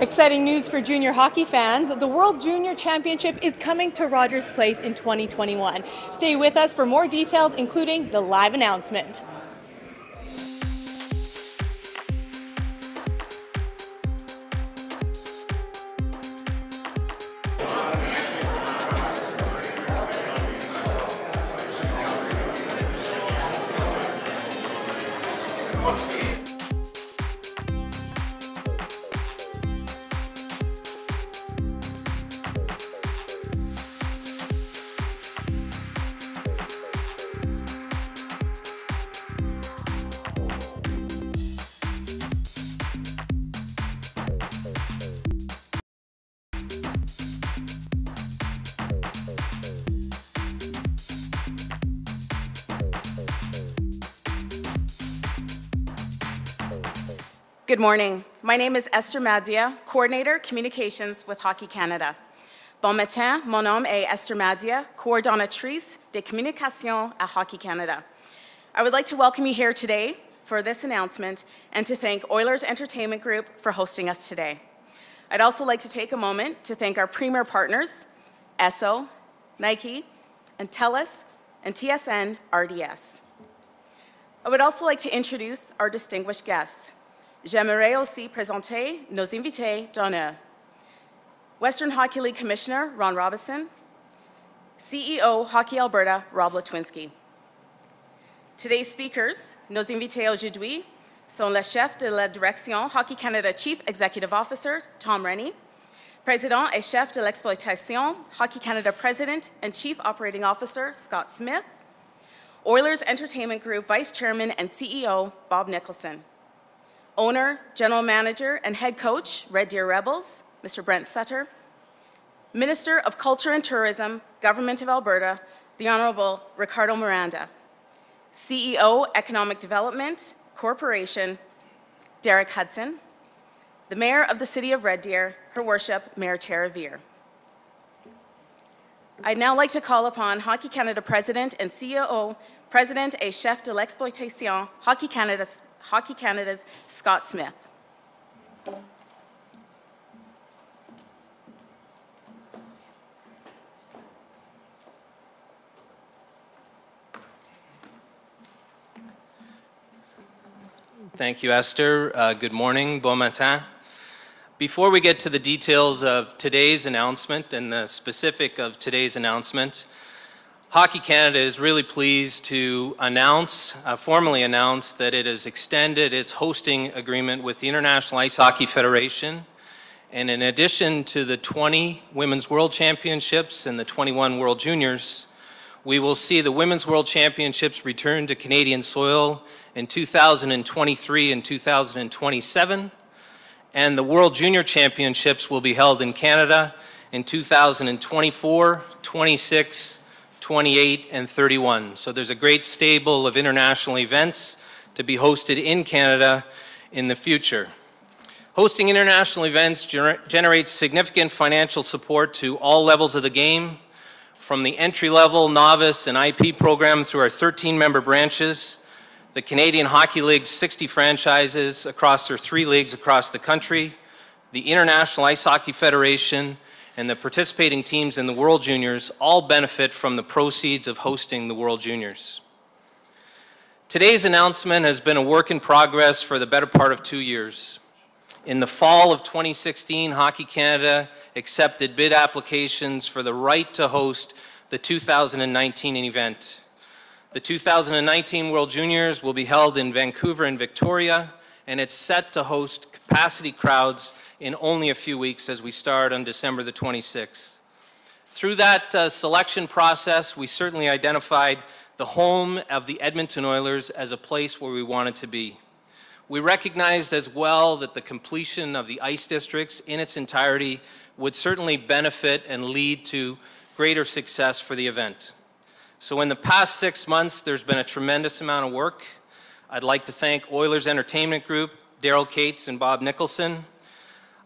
Exciting news for junior hockey fans. The World Junior Championship is coming to Rogers Place in 2021. Stay with us for more details, including the live announcement. Good morning. My name is Esther Madzia, Coordinator Communications with Hockey Canada. Bon matin, mon nom est Esther Madzia, Coordinatrice des Communications à Hockey Canada. I would like to welcome you here today for this announcement and to thank Oilers Entertainment Group for hosting us today. I'd also like to take a moment to thank our premier partners, Esso, Nike, and TELUS, and TSN RDS. I would also like to introduce our distinguished guests. J'aimerais aussi présenter nos invités d'honneur. Western Hockey League Commissioner Ron Robison, CEO Hockey Alberta Rob Latwinski. Today's speakers, nos invités aujourd'hui, sont le chef de la direction Hockey Canada Chief Executive Officer Tom Rennie, Président et chef de l'exploitation Hockey Canada President and Chief Operating Officer Scott Smith, Oilers Entertainment Group Vice Chairman and CEO Bob Nicholson, Owner, General Manager, and Head Coach, Red Deer Rebels, Mr. Brent Sutter, Minister of Culture and Tourism, Government of Alberta, the Honourable Ricardo Miranda, CEO, Economic Development Corporation, Derek Hudson, the Mayor of the City of Red Deer, Her Worship, Mayor Tara Veer. I'd now like to call upon Hockey Canada President and CEO, President et Chef de l'Exploitation, Hockey Canada's Scott Smith. Thank you, Esther. Good morning, bon matin. Before we get to the details of today's announcement and the specific of today's announcement, Hockey Canada is really pleased to formally announce that it has extended its hosting agreement with the International Ice Hockey Federation. And in addition to the 20 Women's World Championships and the 21 World Juniors, we will see the Women's World Championships return to Canadian soil in 2023 and 2027, and the World Junior Championships will be held in Canada in 2024, 26, 28, and 31. So there's a great stable of international events to be hosted in Canada in the future. Hosting international events generates significant financial support to all levels of the game, from the entry-level, novice, and IP program through our 13-member branches, the Canadian Hockey League's 60 franchises across their 3 leagues across the country, the International Ice Hockey Federation, and the participating teams in the World Juniors all benefit from the proceeds of hosting the World Juniors. Today's announcement has been a work in progress for the better part of 2 years. In the fall of 2016, Hockey Canada accepted bid applications for the right to host the 2019 event. The 2019 World Juniors will be held in Vancouver and Victoria, and it's set to host capacity crowds in only a few weeks as we start on December the 26th. Through that selection process, we certainly identified the home of the Edmonton Oilers as a place where we wanted to be. We recognized as well that the completion of the ice districts in its entirety would certainly benefit and lead to greater success for the event. So in the past 6 months, there's been a tremendous amount of work. I'd like to thank Oilers Entertainment Group, Daryl Cates and Bob Nicholson,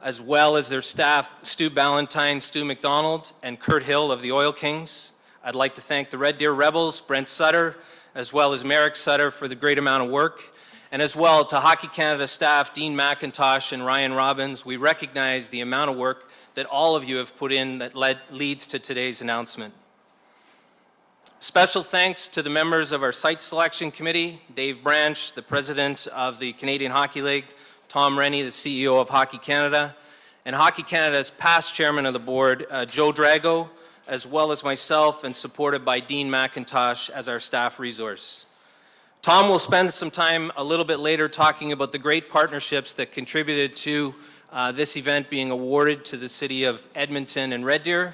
as well as their staff, Stu Ballantyne, Stu McDonald, and Kurt Hill of the Oil Kings. I'd like to thank the Red Deer Rebels, Brent Sutter, as well as Merrick Sutter for the great amount of work. And as well, to Hockey Canada staff, Dean McIntosh and Ryan Robbins, we recognize the amount of work that all of you have put in that leads to today's announcement. Special thanks to the members of our site selection committee, Dave Branch, the president of the Canadian Hockey League, Tom Rennie, the CEO of Hockey Canada, and Hockey Canada's past chairman of the board, Joe Drago, as well as myself, and supported by Dean McIntosh as our staff resource. Tom will spend some time a little bit later talking about the great partnerships that contributed to this event being awarded to the city of Edmonton and Red Deer.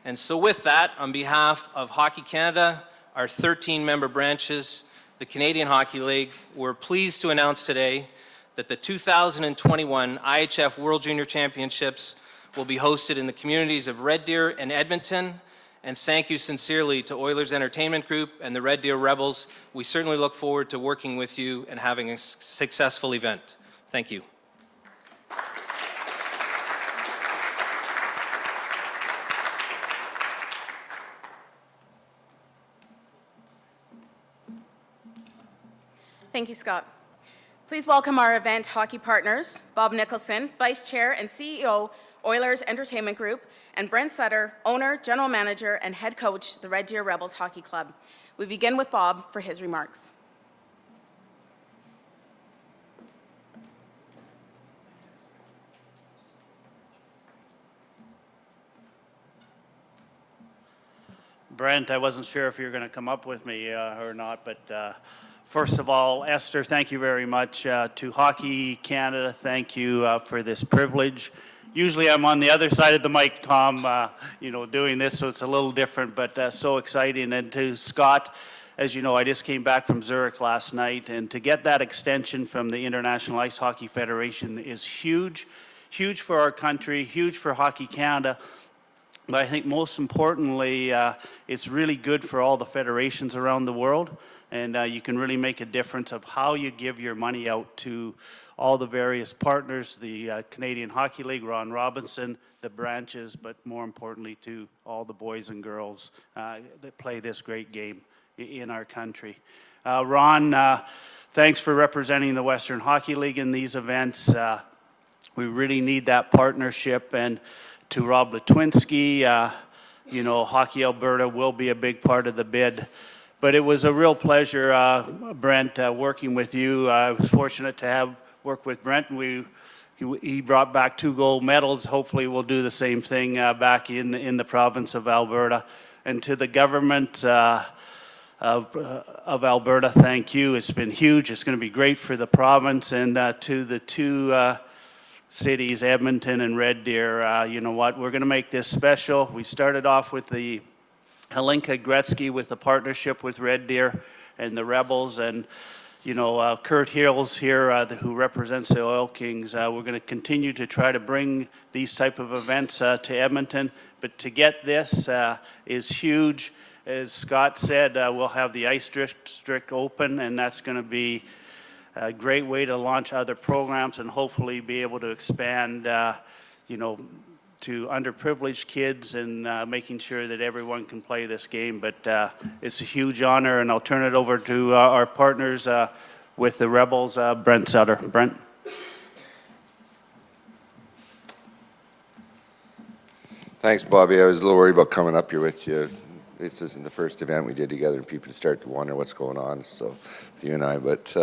And so with that, on behalf of Hockey Canada, our 13-member branches, the Canadian Hockey League, we're pleased to announce today that the 2021 IHF World Junior Championships will be hosted in the communities of Red Deer and Edmonton. And thank you sincerely to Oilers Entertainment Group and the Red Deer Rebels. We certainly look forward to working with you and having a successful event. Thank you. Thank you, Scott. Please welcome our event hockey partners, Bob Nicholson, Vice Chair and CEO, Oilers Entertainment Group, and Brent Sutter, Owner, General Manager, and Head Coach, the Red Deer Rebels Hockey Club. We begin with Bob for his remarks. Brent, I wasn't sure if you were going to come up with me or not, but first of all, Esther, thank you very much. To Hockey Canada, thank you for this privilege. Usually I'm on the other side of the mic, Tom, you know, doing this, so it's a little different, but so exciting. And to Scott, as you know, I just came back from Zurich last night, and to get that extension from the International Ice Hockey Federation is huge, huge for our country, huge for Hockey Canada. But I think most importantly, it's really good for all the federations around the world, and you can really make a difference of how you give your money out to all the various partners, the Canadian Hockey League, Ron Robinson, the branches, but more importantly to all the boys and girls that play this great game in our country. Ron, thanks for representing the Western Hockey League in these events. We really need that partnership. And to Rob Latwinski, you know, Hockey Alberta will be a big part of the bid. But it was a real pleasure, Brent, working with you. I was fortunate to have worked with Brent, and he brought back 2 gold medals. Hopefully we'll do the same thing back in the province of Alberta. And to the government of Alberta, thank you. It's been huge. It's going to be great for the province. And to the 2 cities, Edmonton and Red Deer, you know what, we're going to make this special. We started off with the Helinka Gretzky with the partnership with Red Deer and the Rebels, and you know, Kurt Hills here, who represents the Oil Kings. We're going to continue to try to bring these type of events to Edmonton, but to get this is huge. As Scott said, we'll have the Ice District open, and that's going to be a great way to launch other programs and hopefully be able to expand, you know, to underprivileged kids and making sure that everyone can play this game. But it's a huge honor, and I'll turn it over to our partners with the Rebels, Brent Sutter. Brent. Thanks, Bobby. I was a little worried about coming up here with you. This isn't the first event we did together, and people start to wonder what's going on, so you and I. But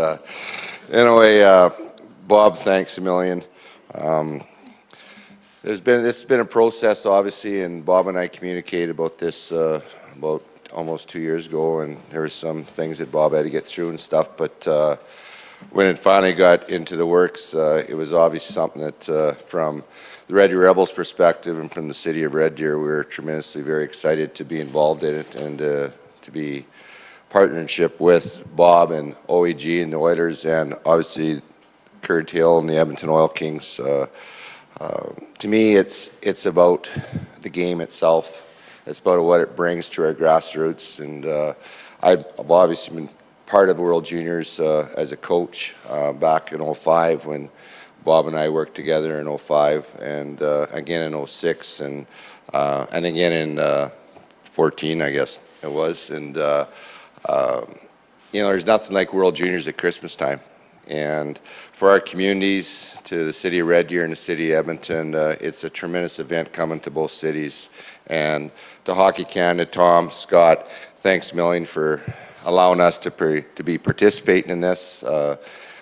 anyway, Bob, thanks a million. This has been a process, obviously, and Bob and I communicated about this about almost 2 years ago, and there were some things that Bob had to get through and stuff, but when it finally got into the works, it was obviously something that from the Red Deer Rebels perspective and from the city of Red Deer, we were tremendously very excited to be involved in it and to be partnership with Bob and OEG and the Oilers, and obviously Kurt Hill and the Edmonton Oil Kings. To me, it's about the game itself. It's about what it brings to our grassroots, and I've obviously been part of World Juniors as a coach back in '05 when Bob and I worked together in '05, and again in '06, and again in '14, I guess it was. And you know, there's nothing like World Juniors at Christmas time. And for our communities, to the City of Red Deer and the City of Edmonton, it's a tremendous event coming to both cities. And to Hockey Canada, Tom, Scott, thanks a million for allowing us to be participating in this,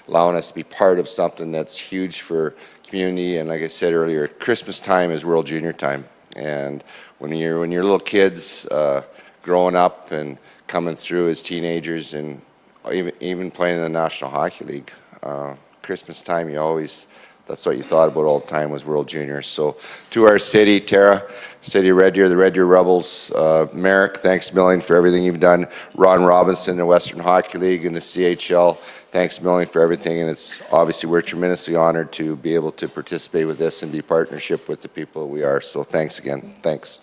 allowing us to be part of something that's huge for community. And like I said earlier, Christmas time is World Junior time. And when you're little kids growing up and coming through as teenagers and even playing in the National Hockey League, Christmas time, that's what you thought about all the time was World Juniors. So to our city, Tara, City of Red Deer, the Red Deer Rebels, Merrick, thanks a million for everything you've done. Ron Robinson, the Western Hockey League and the CHL, thanks a million for everything. And it's obviously we're tremendously honored to be able to participate with this and be partnership with the people we are. So thanks again. Thanks.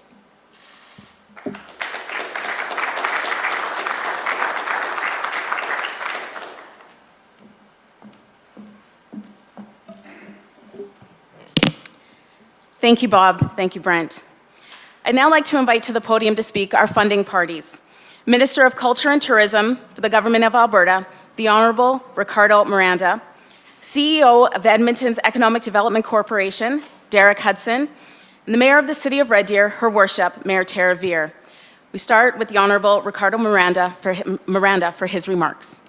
Thank you, Bob. Thank you, Brent. I'd now like to invite to the podium to speak our funding parties. Minister of Culture and Tourism for the Government of Alberta, the Honourable Ricardo Miranda, CEO of Edmonton's Economic Development Corporation, Derek Hudson, and the Mayor of the City of Red Deer, Her Worship, Mayor Tara Veer. We start with the Honourable Ricardo Miranda for his remarks.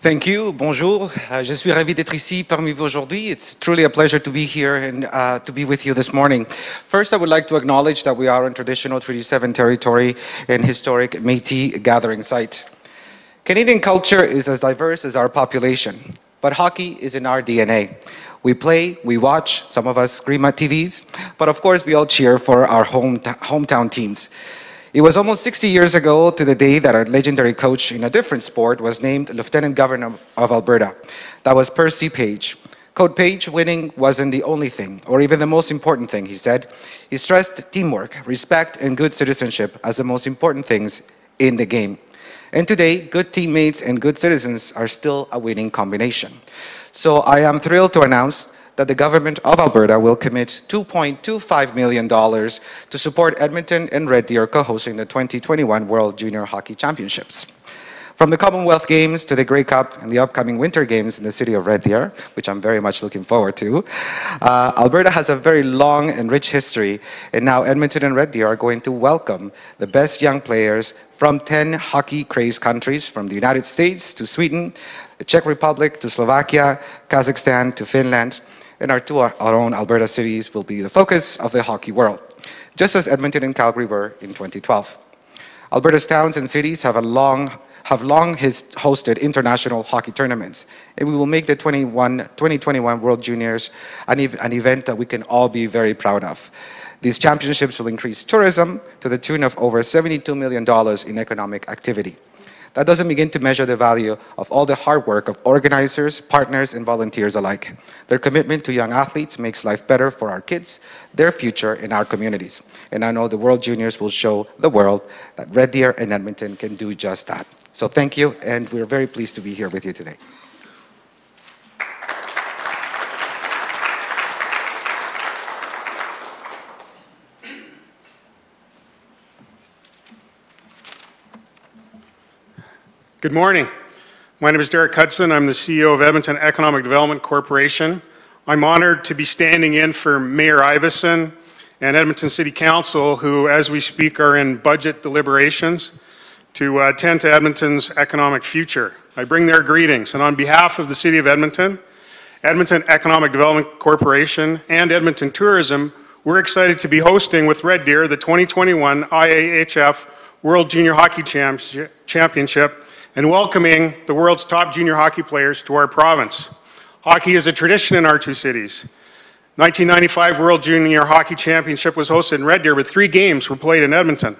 Thank you. Bonjour. Je suis ravi d'être ici parmi vous aujourd'hui. It's truly a pleasure to be here and to be with you this morning. First, I would like to acknowledge that we are on traditional Treaty 7 territory and historic Métis gathering site. Canadian culture is as diverse as our population, but hockey is in our DNA. We play, we watch, some of us scream at TVs, but of course we all cheer for our hometown teams. It was almost 60 years ago to the day that a legendary coach in a different sport was named Lieutenant Governor of Alberta. That was Percy Page. Coach Page, winning wasn't the only thing, or even the most important thing, he said. He stressed teamwork, respect, and good citizenship as the most important things in the game. And today, good teammates and good citizens are still a winning combination. So I am thrilled to announce that the Government of Alberta will commit $2.25 million to support Edmonton and Red Deer co-hosting the 2021 World Junior Hockey Championships. From the Commonwealth Games to the Grey Cup and the upcoming Winter Games in the city of Red Deer, which I'm very much looking forward to, Alberta has a very long and rich history, and now Edmonton and Red Deer are going to welcome the best young players from 10 hockey-crazed countries, from the United States to Sweden, the Czech Republic to Slovakia, Kazakhstan to Finland, and our own Alberta cities will be the focus of the hockey world, just as Edmonton and Calgary were in 2012. Alberta's towns and cities have long hosted international hockey tournaments, and we will make the 2021 World Juniors an event that we can all be very proud of. These championships will increase tourism to the tune of over $72 million in economic activity. That doesn't begin to measure the value of all the hard work of organizers, partners, and volunteers alike. Their commitment to young athletes makes life better for our kids, their future, and our communities. And I know the World Juniors will show the world that Red Deer and Edmonton can do just that. So thank you, and we're very pleased to be here with you today. Good morning. My name is Derek Hudson. I'm the CEO of Edmonton Economic Development Corporation. I'm honored to be standing in for Mayor Iveson and Edmonton City Council, who, as we speak, are in budget deliberations to attend to Edmonton's economic future. I bring their greetings, and on behalf of the City of Edmonton, Edmonton Economic Development Corporation, and Edmonton Tourism, we're excited to be hosting with Red Deer the 2021 IAHF World Junior Hockey Championship and welcoming the world's top junior hockey players to our province. Hockey is a tradition in our two cities. 1995 World Junior Hockey Championship was hosted in Red Deer, but 3 games were played in Edmonton.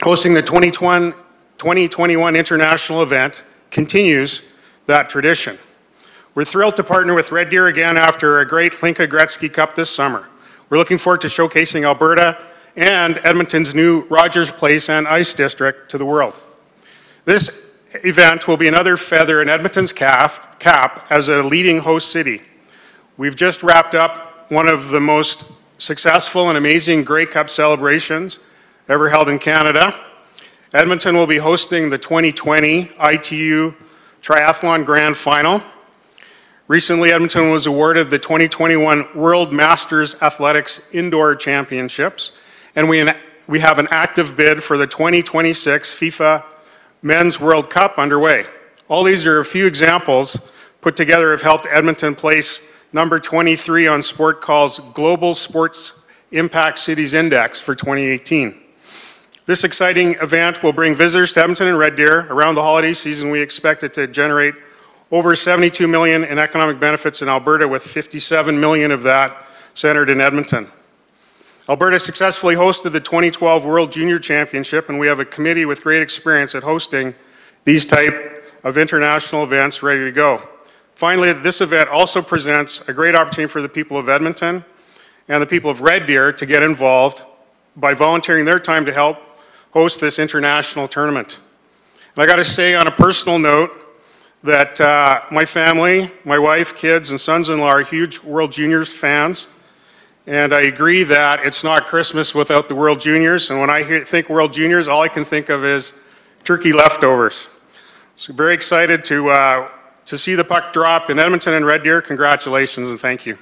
Hosting the 2021 international event continues that tradition. We're thrilled to partner with Red Deer again after a great Hlinka Gretzky Cup this summer. We're looking forward to showcasing Alberta and Edmonton's new Rogers Place and Ice District to the world. This event will be another feather in Edmonton's cap as a leading host city. We've just wrapped up one of the most successful and amazing Grey Cup celebrations ever held in Canada. Edmonton will be hosting the 2020 ITU Triathlon Grand Final. Recently, Edmonton was awarded the 2021 World Masters Athletics Indoor Championships, and we have an active bid for the 2026 FIFA Men's World Cup underway. All these are a few examples put together have helped Edmonton place number 23 on Sport Call's Global Sports Impact Cities Index for 2018. This exciting event will bring visitors to Edmonton and Red Deer. Around the holiday season, we expect it to generate over 72 million in economic benefits in Alberta, with 57 million of that centered in Edmonton. Alberta successfully hosted the 2012 World Junior Championship, and we have a committee with great experience at hosting these type of international events ready to go. Finally, this event also presents a great opportunity for the people of Edmonton and the people of Red Deer to get involved by volunteering their time to help host this international tournament. And I got to say, on a personal note, that my family, my wife, kids, and sons-in-law are huge World Juniors fans. And I agree that it's not Christmas without the World Juniors. And when I think World Juniors, all I can think of is turkey leftovers. So very excited to see the puck drop in Edmonton and Red Deer. Congratulations and thank you.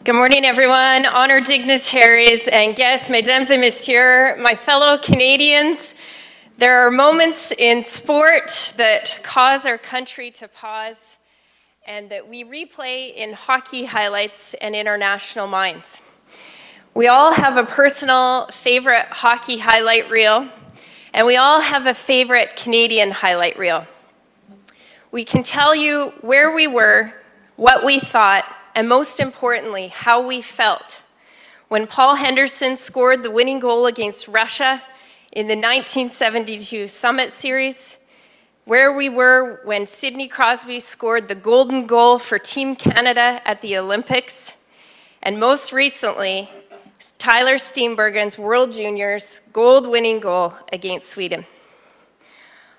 Good morning, everyone. Honored dignitaries and guests, mesdames et messieurs, my fellow Canadians. There are moments in sport that cause our country to pause and that we replay in hockey highlights and in our national minds. We all have a personal favorite hockey highlight reel, and we all have a favorite Canadian highlight reel. We can tell you where we were, what we thought, and most importantly, how we felt when Paul Henderson scored the winning goal against Russia in the 1972 Summit Series, where we were when Sidney Crosby scored the golden goal for Team Canada at the Olympics, and most recently, Tyler Steenbergen's World Juniors gold-winning goal against Sweden.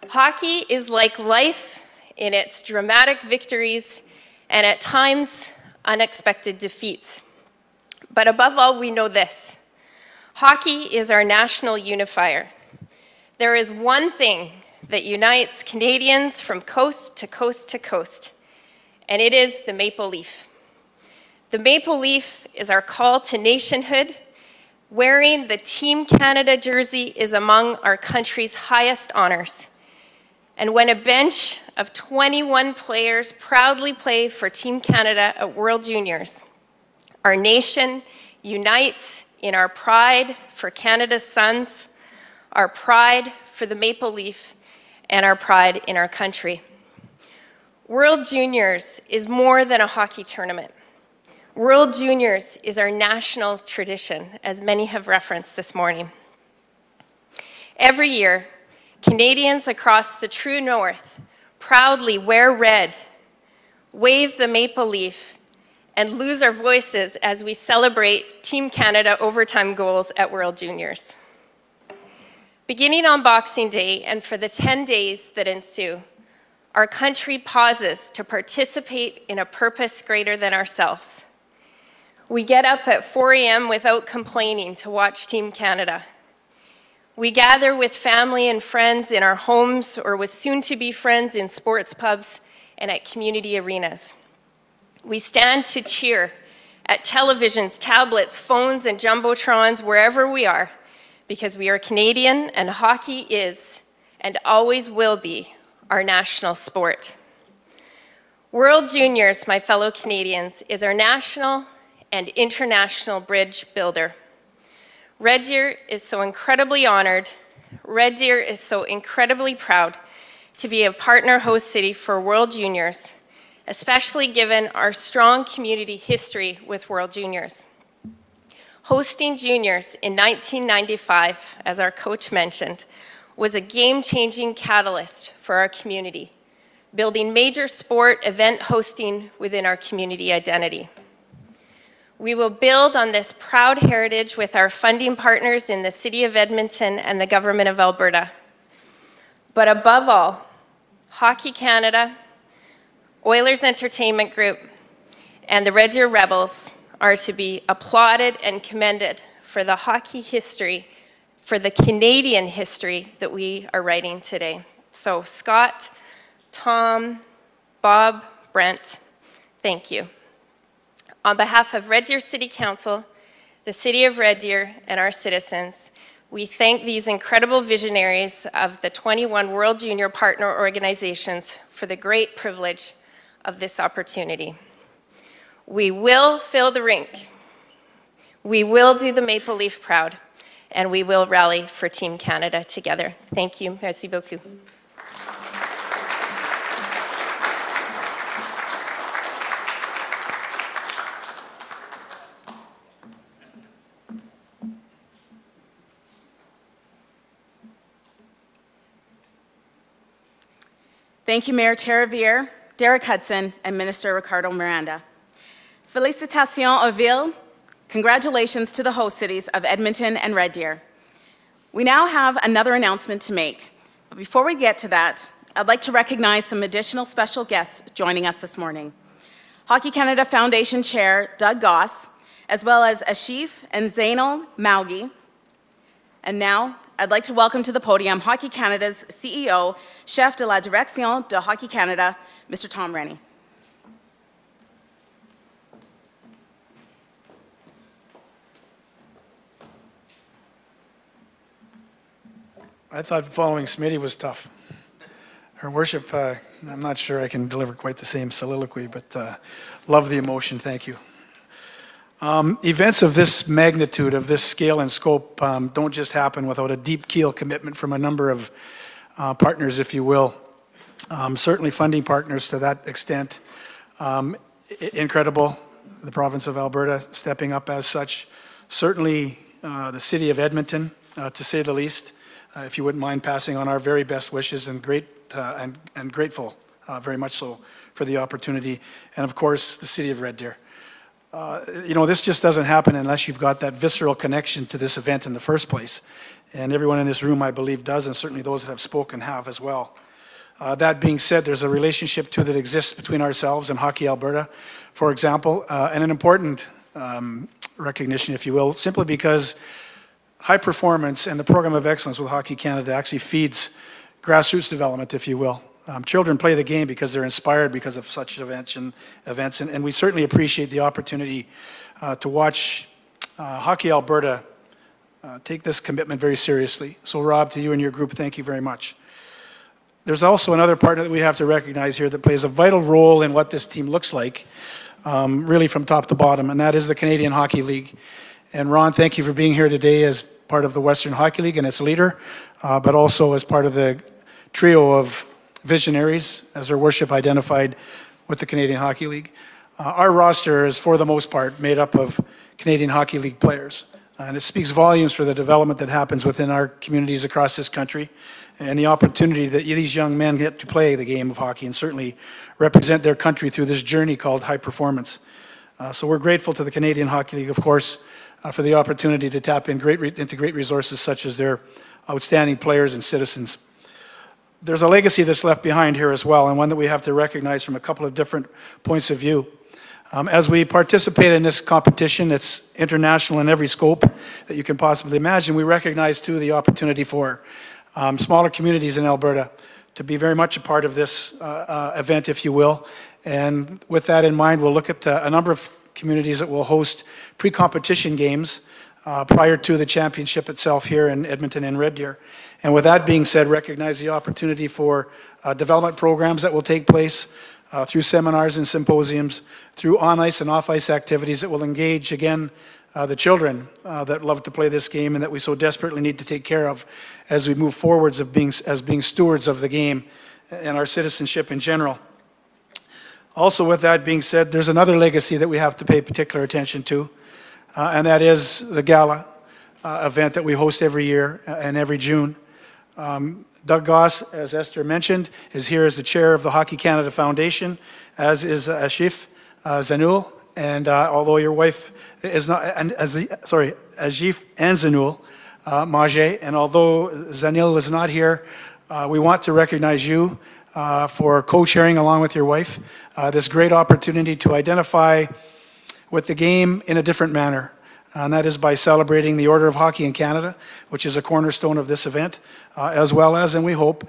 Hockey is like life in its dramatic victories and at times unexpected defeats. But above all, we know this. Hockey is our national unifier. There is one thing that unites Canadians from coast to coast to coast, and it is the maple leaf. The maple leaf is our call to nationhood. Wearing the Team Canada jersey is among our country's highest honors. And when a bench of 21 players proudly play for Team Canada at World Juniors, our nation unites in our pride for Canada's sons, our pride for the maple leaf, and our pride in our country. World Juniors is more than a hockey tournament. World Juniors is our national tradition, as many have referenced this morning. Every year, Canadians across the true north proudly wear red, wave the maple leaf, and lose our voices as we celebrate Team Canada overtime goals at World Juniors. Beginning on Boxing Day and for the 10 days that ensue, our country pauses to participate in a purpose greater than ourselves. We get up at 4 a.m. without complaining to watch Team Canada. We gather with family and friends in our homes or with soon-to-be friends in sports pubs and at community arenas. We stand to cheer at televisions, tablets, phones, and jumbotrons wherever we are because we are Canadian and hockey is and always will be our national sport. World Juniors, my fellow Canadians, is our national and international bridge builder. Red Deer is so incredibly honored. Red Deer is so incredibly proud to be a partner host city for World Juniors, especially given our strong community history with World Juniors. Hosting juniors in 1995, as our coach mentioned, was a game-changing catalyst for our community, building major sport event hosting within our community identity. We will build on this proud heritage with our funding partners in the City of Edmonton and the Government of Alberta. But above all, Hockey Canada, Oilers Entertainment Group, and the Red Deer Rebels are to be applauded and commended for the hockey history, for the Canadian history that we are writing today. So Scott, Tom, Bob, Brent, thank you. On behalf of Red Deer City Council, the City of Red Deer, and our citizens, we thank these incredible visionaries of the 21 World Junior Partner Organizations for the great privilege of this opportunity. We will fill the rink, we will do the Maple Leaf proud, and we will rally for Team Canada together. Thank you. Merci beaucoup. Thank you, Mayor Terravere, Derek Hudson, and Minister Ricardo Miranda. Félicitations aux villes. Congratulations to the host cities of Edmonton and Red Deer. We now have another announcement to make. But before we get to that, I'd like to recognize some additional special guests joining us this morning. Hockey Canada Foundation Chair Doug Goss, as well as Ashif and Zainal Maugi. And now, I'd like to welcome to the podium Hockey Canada's CEO, Chef de la Direction de Hockey Canada, Mr. Tom Rennie. I thought following Smitty was tough. Her worship, I'm not sure I can deliver quite the same soliloquy, but love the emotion, thank you. Events of this magnitude, of this scale and scope, don't just happen without a deep keel commitment from a number of partners, if you will. Certainly funding partners to that extent. Incredible, the province of Alberta stepping up as such. Certainly the city of Edmonton, to say the least. If you wouldn't mind passing on our very best wishes and grateful, very much so, for the opportunity. And of course, the city of Red Deer. You know, this just doesn't happen unless you've got that visceral connection to this event in the first place. And everyone in this room, I believe, does, and certainly those that have spoken have as well. That being said, there's a relationship too that exists between ourselves and Hockey Alberta, for example, and an important recognition, if you will, simply because high performance and the program of excellence with Hockey Canada actually feeds grassroots development, if you will. Children play the game because they're inspired because of such events, and we certainly appreciate the opportunity to watch Hockey Alberta take this commitment very seriously. So Rob, to you and your group, thank you very much. There's also another partner that we have to recognize here that plays a vital role in what this team looks like, really from top to bottom, and that is the Canadian Hockey League. And Ron, thank you for being here today as part of the Western Hockey League and its leader, but also as part of the trio of visionaries, as their worship identified with the Canadian Hockey League. Our roster is, for the most part, made up of Canadian Hockey League players. And it speaks volumes for the development that happens within our communities across this country and the opportunity that these young men get to play the game of hockey and certainly represent their country through this journey called high performance. So we're grateful to the Canadian Hockey League, of course, for the opportunity to tap into great resources such as their outstanding players and citizens. There's a legacy that's left behind here as well, and one that we have to recognize from a couple of different points of view. As we participate in this competition, it's international in every scope that you can possibly imagine. We recognize, too, the opportunity for smaller communities in Alberta to be very much a part of this event, if you will. And with that in mind, we'll look at a number of communities that will host pre-competition games prior to the championship itself here in Edmonton and Red Deer. And with that being said, recognize the opportunity for development programs that will take place through seminars and symposiums, through on-ice and off-ice activities that will engage, again, the children that love to play this game and that we so desperately need to take care of as we move forwards as being stewards of the game and our citizenship in general. Also, with that being said, there's another legacy that we have to pay particular attention to, and that is the gala event that we host every year and every June. Doug Goss, as Esther mentioned, is here as the chair of the Hockey Canada Foundation, as is Ashif Zanul, And although your wife is not, and Ajif Anzanul Mage, and although Zanil is not here, we want to recognize you for co-chairing along with your wife this great opportunity to identify with the game in a different manner. And that is by celebrating the Order of Hockey in Canada, which is a cornerstone of this event, as well as, and we hope,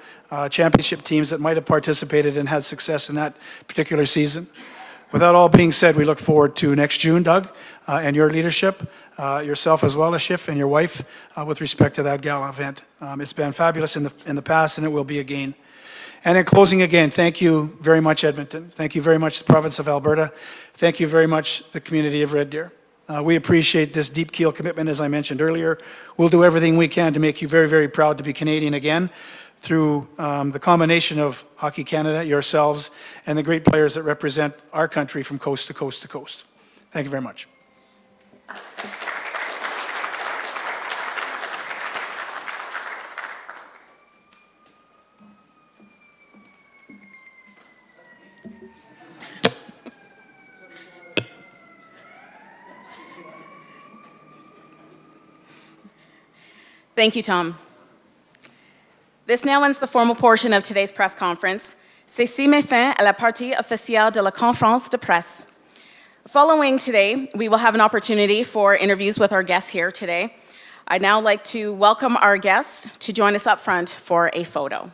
championship teams that might have participated and had success in that particular season. With that all being said, we look forward to next June, Doug, and your leadership, yourself as well as Schiff and your wife, with respect to that gala event. It's been fabulous in the past, and it will be again. And in closing again, thank you very much, Edmonton. Thank you very much, the province of Alberta. Thank you very much, the community of Red Deer. We appreciate this deep keel commitment, as I mentioned earlier. We'll do everything we can to make you very, very proud to be Canadian again through the combination of Hockey Canada, yourselves, and the great players that represent our country from coast to coast to coast. Thank you very much. Thank you, Tom. This now ends the formal portion of today's press conference. Ceci met fin à la partie officielle de la conférence de presse. Following today, we will have an opportunity for interviews with our guests here today. I'd now like to welcome our guests to join us up front for a photo.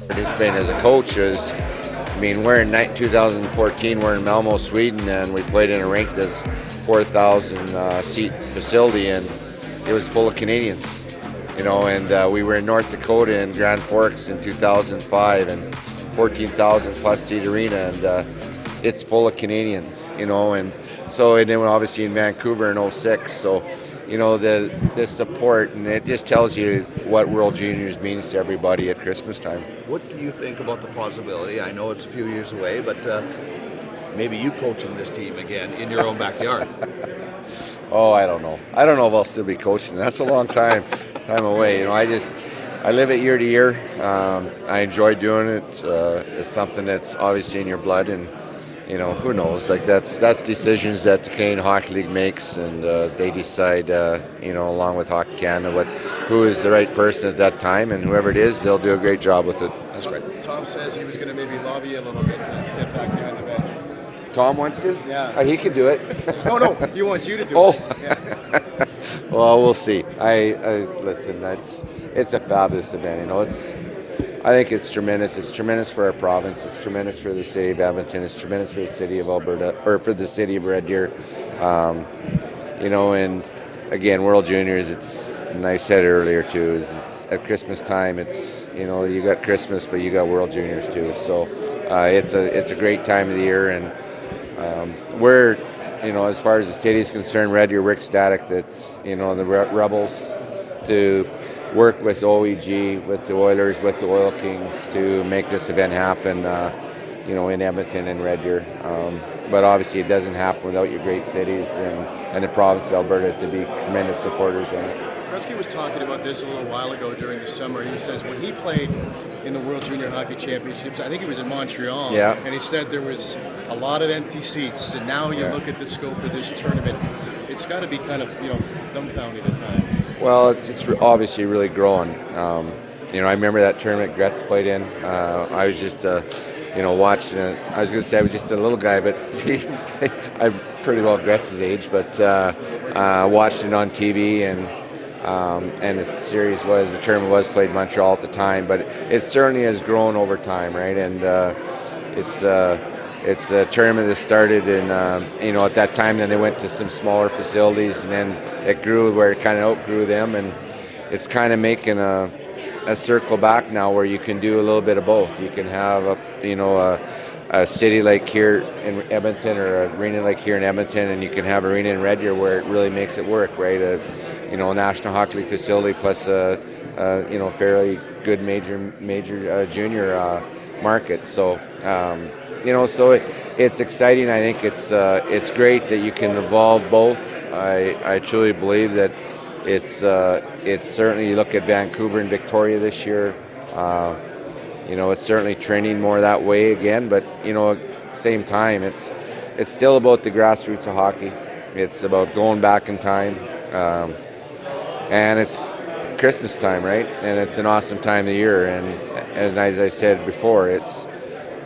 participating as a coach is, I mean, we're in 2014, we're in Malmo, Sweden, and we played in a rink that's 4,000 seat facility, and it was full of Canadians, you know, and we were in North Dakota in Grand Forks in 2005, and 14,000 plus seat arena, and it's full of Canadians, you know, and so, and then obviously in Vancouver in 06, so, you know, the support, and it just tells you what World Juniors means to everybody at Christmas time. What do you think about the possibility? I know it's a few years away, but maybe you coaching this team again in your own backyard. Oh, I don't know. I don't know if I'll still be coaching. That's a long time away. You know, I live it year to year. I enjoy doing it. It's something that's obviously in your blood, and you know, who knows? Like that's decisions that the Canadian Hockey League makes, and they decide, you know, along with Hockey Canada, who is the right person at that time, and whoever it is, they'll do a great job with it. That's right. Tom says he was going to maybe lobby a little bit to get back behind the bench. Tom wants to? Yeah. He can do it. No, he wants you to do it. Yeah. Well, we'll see. I listen. It's a fabulous event. You know, I think it's tremendous. It's tremendous for our province. It's tremendous for the city of Edmonton. It's tremendous for the city of Alberta, or for the city of Red Deer. You know, and again, World Juniors. And I said it earlier too. It's at Christmas time. It's, you know, you got Christmas, but you got World Juniors too. So it's a great time of the year, and we're, you know, as far as the city is concerned, Red Deer, we're ecstatic that, you know, the Rebels to work with OEG, with the Oilers, with the Oil Kings to make this event happen, you know, in Edmonton and Red Deer. But obviously it doesn't happen without your great cities and the province of Alberta to be tremendous supporters in it. Gretzky was talking about this a little while ago during the summer. He says when he played in the World Junior Hockey Championships, I think he was in Montreal, yeah. And he said there was a lot of empty seats. And now you look at the scope of this tournament, it's got to be kind of, you know, dumbfounding at times. Well, it's obviously really growing. You know, I remember that tournament Gretz played in. I was just, you know, watching it. I was going to say I was just a little guy, but I'm pretty well Gretz's age, but watched it on TV, and the tournament was played in Montreal at the time, but it certainly has grown over time, right? And it's a tournament that started in, you know, at that time, then they went to some smaller facilities, and then it grew where it kind of outgrew them, and it's kind of making a circle back now where you can do a little bit of both. You can have a city like here in Edmonton, or an arena like here in Edmonton, and you can have arena in Red Deer where it really makes it work, right? You know, a National Hockey League facility plus you know, fairly good major junior market. So you know, so it's exciting. I think it's great that you can evolve both. I truly believe that it's certainly, you look at Vancouver and Victoria this year, you know, it's certainly trending more that way again, but you know, at the same time, it's still about the grassroots of hockey. It's about going back in time, and it's Christmas time, right? And it's an awesome time of the year, and as I said before, it's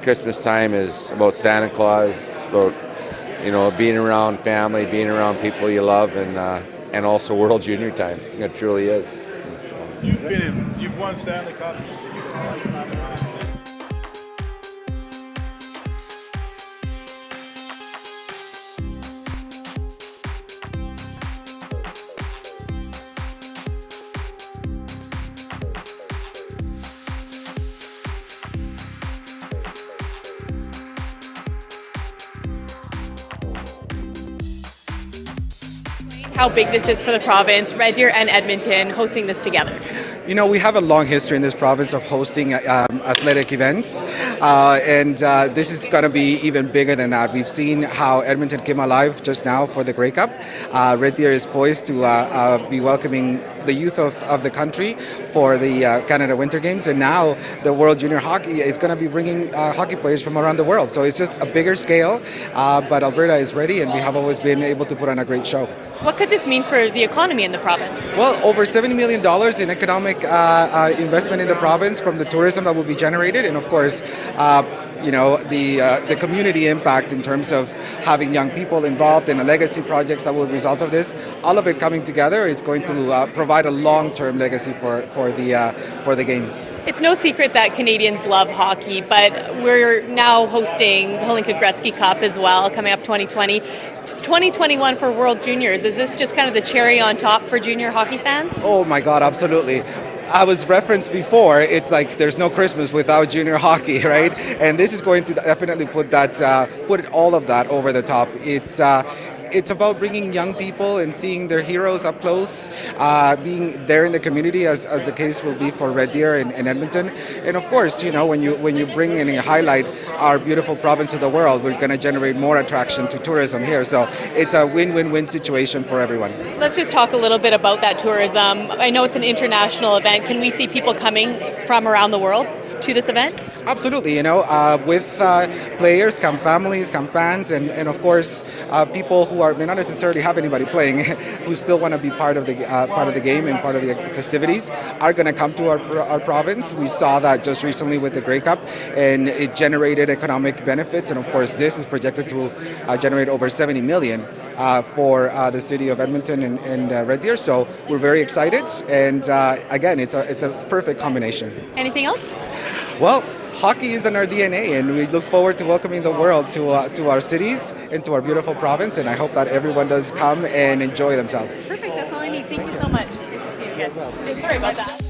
Christmas time is about Santa Claus. It's about, you know, being around family, being around people you love, and also World Junior time. It truly is. So. You've won Stanley Cup. How big this is for the province, Red Deer and Edmonton hosting this together. You know, we have a long history in this province of hosting athletic events, and this is going to be even bigger than that. We've seen how Edmonton came alive just now for the Grey Cup. Red Deer is poised to be welcoming the youth of the country for the Canada Winter Games, and now the World Junior Hockey is going to be bringing hockey players from around the world. So it's just a bigger scale, but Alberta is ready, and we have always been able to put on a great show. What could this mean for the economy in the province? Well, over $70 million in economic investment in the province from the tourism that will be generated, and of course, you know, the community impact in terms of having young people involved in the legacy projects that will result of this. All of it coming together, it's going to provide a long-term legacy for the game. It's no secret that Canadians love hockey, but we're now hosting Holinka Gretzky Cup as well, coming up 2020. Just 2021 for World Juniors. Is this just kind of the cherry on top for junior hockey fans? Oh my God, absolutely. I was referenced before, it's like there's no Christmas without junior hockey, right? And this is going to definitely put all of that over the top. It's about bringing young people and seeing their heroes up close, being there in the community, as the case will be for Red Deer and Edmonton. And of course, you know, when you bring in and highlight our beautiful province to the world, we're going to generate more attraction to tourism here. So it's a win-win-win situation for everyone. Let's just talk a little bit about that tourism. I know it's an international event. Can we see people coming from around the world to this event? Absolutely. You know, with players come families, come fans, and of course people who may not necessarily have anybody playing, who still want to be part of the game and part of the festivities, are going to come to our province. We saw that just recently with the Grey Cup, and it generated economic benefits. And of course, this is projected to generate over 70 million for the city of Edmonton and Red Deer. So we're very excited, and again, it's a perfect combination. Anything else? Well, hockey is in our DNA, and we look forward to welcoming the world to our cities and to our beautiful province, and I hope that everyone does come and enjoy themselves. Perfect, that's all I need. Thank you so much. Nice to see you again. Sorry about that.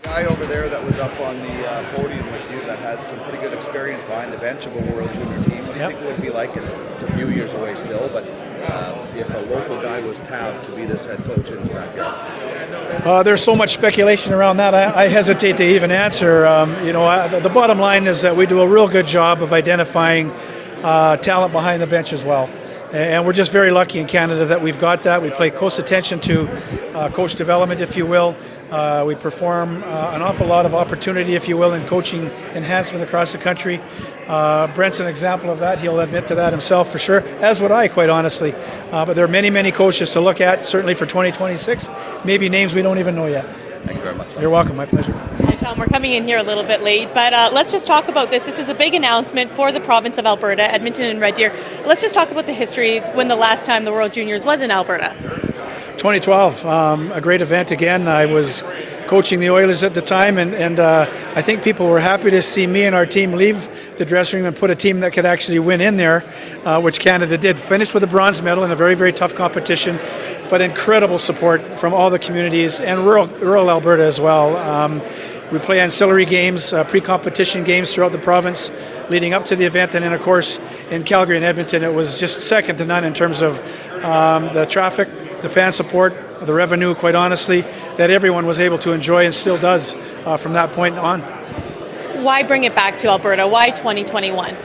Guy over there that was up on the podium with you that has some pretty good experience behind the bench of a World Junior team. What do you think it would be like? It's a few years away still, but if a local guy was tabbed to be this head coach in his backyard? There's so much speculation around that. I hesitate to even answer. The bottom line is that we do a real good job of identifying talent behind the bench as well. And we're just very lucky in Canada that we've got that. We pay close attention to coach development, if you will. We perform an awful lot of opportunity, if you will, in coaching enhancement across the country. Brent's an example of that. He'll admit to that himself for sure, as would I, quite honestly. But there are many, many coaches to look at, certainly for 2026. Maybe names we don't even know yet. Thank you very much. You're welcome. My pleasure. Hi, Tom. We're coming in here a little bit late, but let's just talk about this. This is a big announcement for the province of Alberta, Edmonton and Red Deer. Let's just talk about the history when the last time the World Juniors was in Alberta. 2012, a great event again. I was coaching the Oilers at the time, and I think people were happy to see me and our team leave the dressing room and put a team that could actually win in there, which Canada did. Finished with a bronze medal in a very, very tough competition, but incredible support from all the communities and rural Alberta as well. We play ancillary games, pre-competition games throughout the province leading up to the event, and then of course in Calgary and Edmonton it was just second to none in terms of the traffic, the fan support, the revenue, quite honestly, that everyone was able to enjoy and still does from that point on. Why bring it back to Alberta? Why 2021?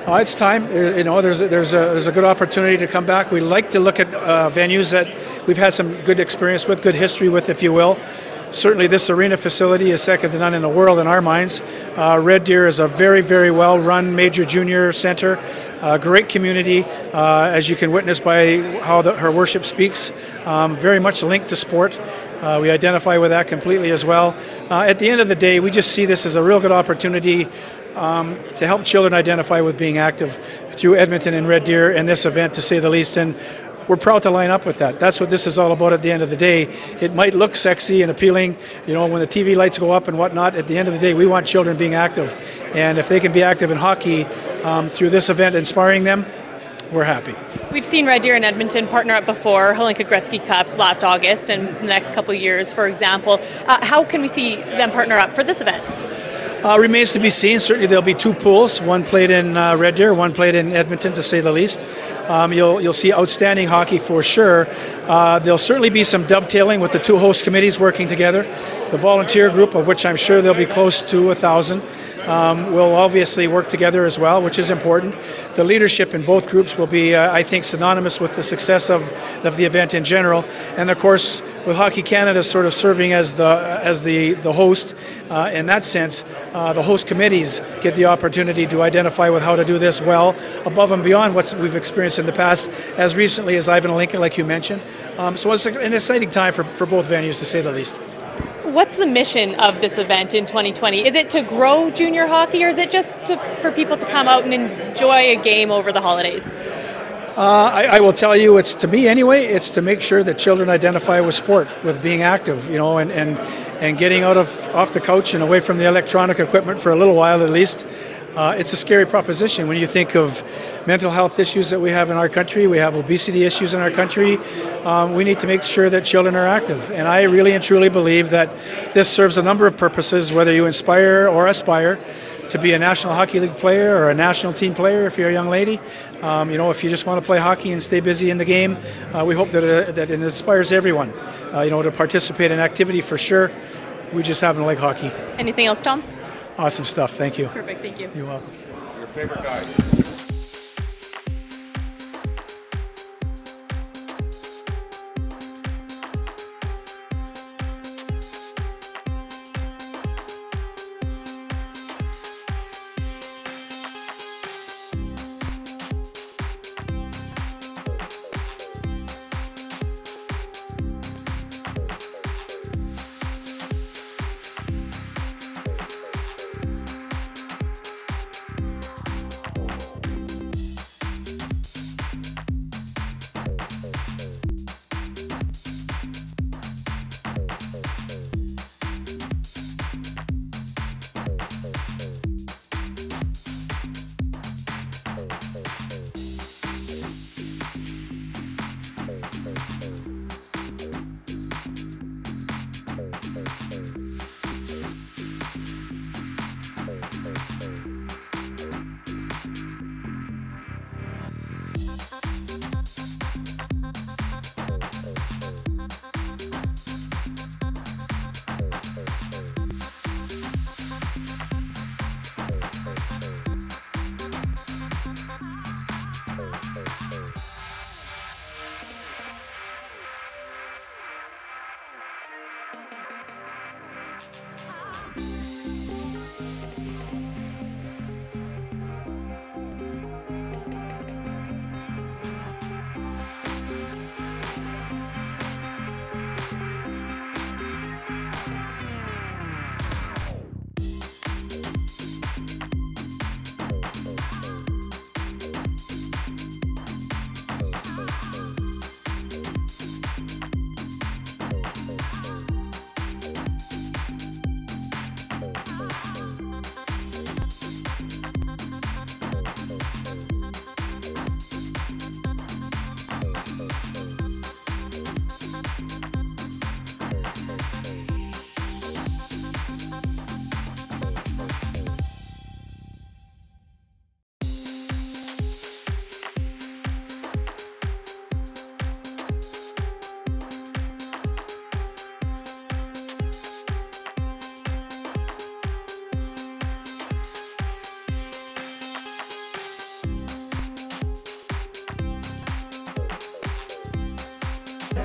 It's time. There's a good opportunity to come back. We like to look at venues that we've had some good experience with, good history with, if you will. Certainly this arena facility is second to none in the world in our minds. Red Deer is a very, very well-run major junior center. Great community, as you can witness by how her worship speaks. Very much linked to sport. We identify with that completely as well. At the end of the day, we just see this as a real good opportunity to help children identify with being active through Edmonton and Red Deer and this event, to say the least. And we're proud to line up with that. That's what this is all about at the end of the day. It might look sexy and appealing, when the TV lights go up and whatnot. At the end of the day, we want children being active. And if they can be active in hockey through this event, inspiring them, we're happy. We've seen Red Deer and Edmonton partner up before, Holinka Gretzky Cup last August and the next couple of years, for example. How can we see them partner up for this event? Remains to be seen. Certainly there'll be two pools, one played in Red Deer, one played in Edmonton, to say the least. You'll see outstanding hockey for sure. There'll certainly be some dovetailing with the two host committees working together. The volunteer group, of which I'm sure there'll be close to 1,000, will obviously work together as well, which is important. The leadership in both groups will be, I think, synonymous with the success of the event in general. And of course, with Hockey Canada sort of serving as the host, in that sense, the host committees get the opportunity to identify with how to do this well, above and beyond what we've experienced in the past, as recently as Ivan Lincoln, like you mentioned. So it's an exciting time for both venues, to say the least. What's the mission of this event in 2020? Is it to grow junior hockey, or is it just for people to come out and enjoy a game over the holidays? I will tell you, it's, to me anyway, it's to make sure that children identify with sport, with being active, and getting off the couch and away from the electronic equipment for a little while at least. It's a scary proposition when you think of mental health issues that we have in our country. We have obesity issues in our country. We need to make sure that children are active. And I really and truly believe that this serves a number of purposes, whether you inspire or aspire to be a National Hockey League player or a national team player if you're a young lady. If you just want to play hockey and stay busy in the game, we hope that it inspires everyone, to participate in activity for sure. We just happen to like hockey. Anything else, Tom? Awesome stuff. Thank you. Perfect. Thank you. You're welcome. Your favorite guy?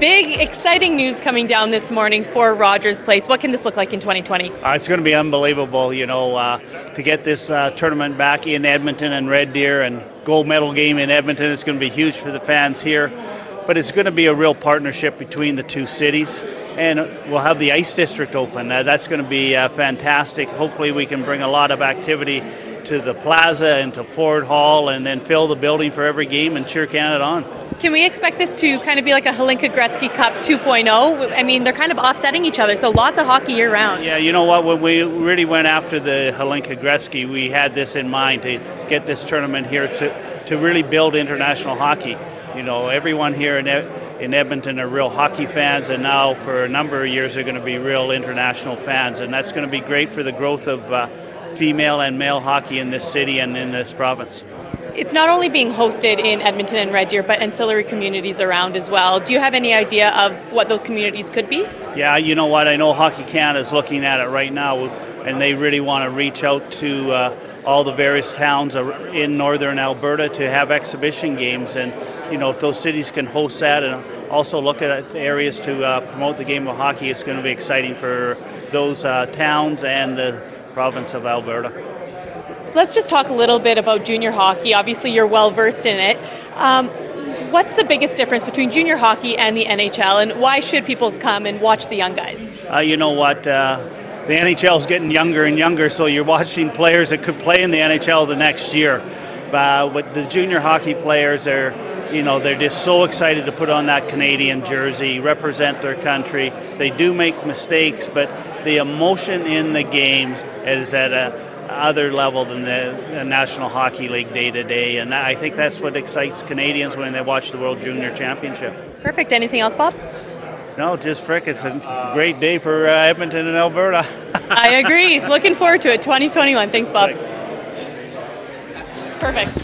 Big, exciting news coming down this morning for Rogers Place. What can this look like in 2020? It's going to be unbelievable, to get this tournament back in Edmonton and Red Deer and gold medal game in Edmonton. It's going to be huge for the fans here. But it's going to be a real partnership between the two cities. And we'll have the Ice District open. That's going to be fantastic. Hopefully we can bring a lot of activity to the plaza and to Ford Hall and then fill the building for every game and cheer Canada on. Can we expect this to kind of be like a Hlinka Gretzky Cup 2.0? I mean, they're kind of offsetting each other, so lots of hockey year round. Yeah, you know what? When we really went after the Hlinka Gretzky, we had this in mind to get this tournament here to really build international hockey. Everyone here in Edmonton are real hockey fans, and now for a number of years they're going to be real international fans, and that's going to be great for the growth of female and male hockey in this city and in this province. It's not only being hosted in Edmonton and Red Deer, but ancillary communities around as well. Do you have any idea of what those communities could be? Yeah, you know what? I know Hockey Canada is looking at it right now, and they really want to reach out to all the various towns in northern Alberta to have exhibition games. And, you know, if those cities can host that and also look at areas to promote the game of hockey, it's going to be exciting for those towns and the province of Alberta. Let's just talk a little bit about junior hockey. Obviously, you're well versed in it. What's the biggest difference between junior hockey and the NHL, and why should people come and watch the young guys? You know what? The NHL is getting younger and younger, so you're watching players that could play in the NHL the next year. But the junior hockey players are, you know, they're just so excited to put on that Canadian jersey, represent their country. They do make mistakes, but the emotion in the games is at a other level than the National Hockey League day to day, and I think that's what excites Canadians when they watch the World Junior Championship. Perfect. Anything else, Bob? No, just frick. It's a great day for Edmonton and Alberta. I agree. Looking forward to it. 2021. Thanks, Bob. Thanks. Perfect.